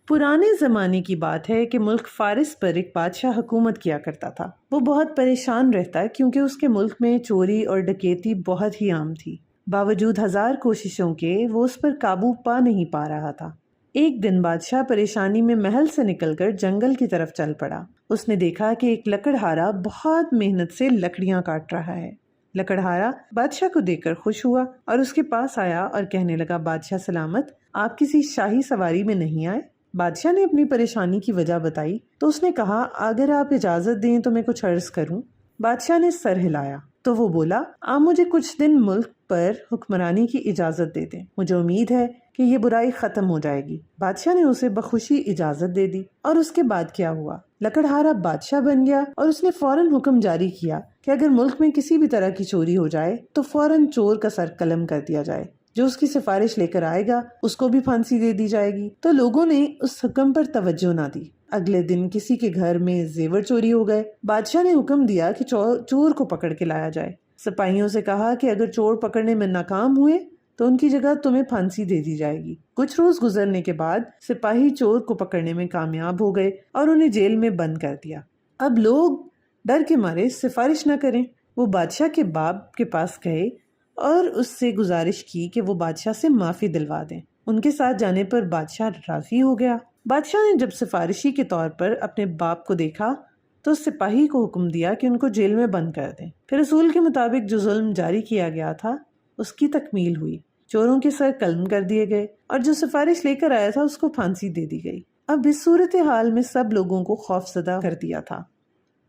پرانے زمانے کی بات ہے کہ ملک فارس پر ایک بادشاہ حکومت کیا کرتا تھا۔ وہ بہت پریشان رہتا کیونکہ اس کے ملک میں چوری اور ڈکیتی بہت ہی عام تھی۔ باوجود ہزار کوششوں کے وہ اس پر قابو پا نہیں پا رہا تھا۔ ایک دن بادشاہ پریشانی میں محل سے نکل کر جنگل کی طرف چل پڑا۔ اس نے دیکھا کہ ایک لکڑہارا بہت محنت سے لکڑیاں کاٹ رہا ہے۔ لکڑہارا بادشاہ کو دیکھ کر خوش ہوا اور اس کے پاس آیا اور کہنے لگا، بادشاہ سلامت، آپ کسی شاہی سواری میں نہیں آئے؟ بادشاہ نے اپنی پریشانی کی وجہ بتائی تو اس نے کہا، اگر آپ اجازت دیں تو میں کچھ عرض کروں۔ بادشاہ نے سر ہلایا تو وہ بولا، آپ مجھے کچھ دن ملک پر حکمرانی کی اجازت دے دیں، مجھے امید ہے کہ یہ برائی ختم ہو جائے گی۔ بادشاہ نے اسے بخوشی اجازت دے دی۔ اور اس کے بعد کیا ہوا؟ لکڑہارا بادشاہ بن گیا اور اس نے فوراً حکم جاری کیا کہ اگر ملک میں کسی بھی طرح کی چوری ہو جائے تو فوراً چور کا سر قلم کر دیا جائے، جو اس کی سفارش لے کر آئے گا اس کو بھی پھانسی دے دی جائے گی۔ تو لوگوں نے اس حکم پر توجہ نہ دی۔ اگلے دن کسی کے گھر میں زیور چوری ہو گئے۔ بادشاہ نے حکم دیا کہ چور کو پکڑ کے لایا جائے۔ سپاہیوں سے کہا کہ اگر چور پکڑنے میں ناکام ہوئے تو ان کی جگہ تمہیں پھانسی دے دی جائے گی۔ کچھ روز گزرنے کے بعد سپاہی چور کو پکڑنے میں کامیاب ہو گئے اور انہیں جیل میں بند کر دیا۔ اب لوگ ڈر کے مارے سفارش نہ کریں۔ وہ بادشاہ کے باپ کے پاس گئے اور اس سے گزارش کی کہ وہ بادشاہ سے معافی دلوا دیں۔ ان کے ساتھ جانے پر بادشاہ راضی ہو گیا۔ بادشاہ نے جب سفارشی کے طور پر اپنے باپ کو دیکھا تو سپاہی کو حکم دیا کہ ان کو جیل میں بند کر دیں۔ پھر اصول کے مطابق جو ظلم جاری کیا گیا تھا اس کی تکمیل ہوئی۔ چوروں کے سر قلم کر دیے گئے اور جو سفارش لے کر آیا تھا اس کو پھانسی دے دی گئی۔ اب اس صورتحال میں سب لوگوں کو خوف زدہ کر دیا تھا۔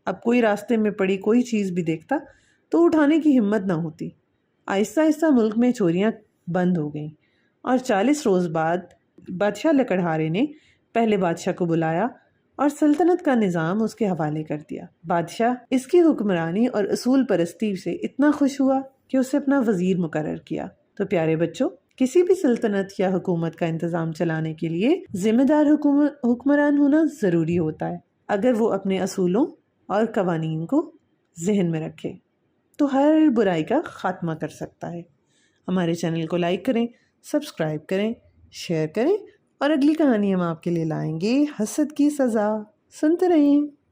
اب کوئی راستے میں پڑی کوئی چیز بھی دیکھتا تو اٹھانے کی ہمت نہ ہوتی۔ آہستہ آہستہ ملک میں چوریاں بند ہو گئیں اور 40 روز بعد بادشاہ لکڑہارے نے پہلے بادشاہ کو بلایا اور سلطنت کا نظام اس کے حوالے کر دیا۔ بادشاہ اس کی حکمرانی اور اصول پرستی سے اتنا خوش ہوا کہ اسے اپنا وزیر مقرر کیا۔ تو پیارے بچوں، کسی بھی سلطنت یا حکومت کا انتظام چلانے کے لیے ذمہ دار حکمران ہونا ضروری ہوتا ہے۔ اگر وہ اپنے اصولوں اور قوانین کو ذہن میں رکھے تو ہر برائی کا خاتمہ کر سکتا ہے۔ ہمارے چینل کو لائک کریں، سبسکرائب کریں، شیئر کریں اور اگلی کہانی ہم آپ کے لیے لائیں گے، حسد کی سزا۔ سنتے رہیں۔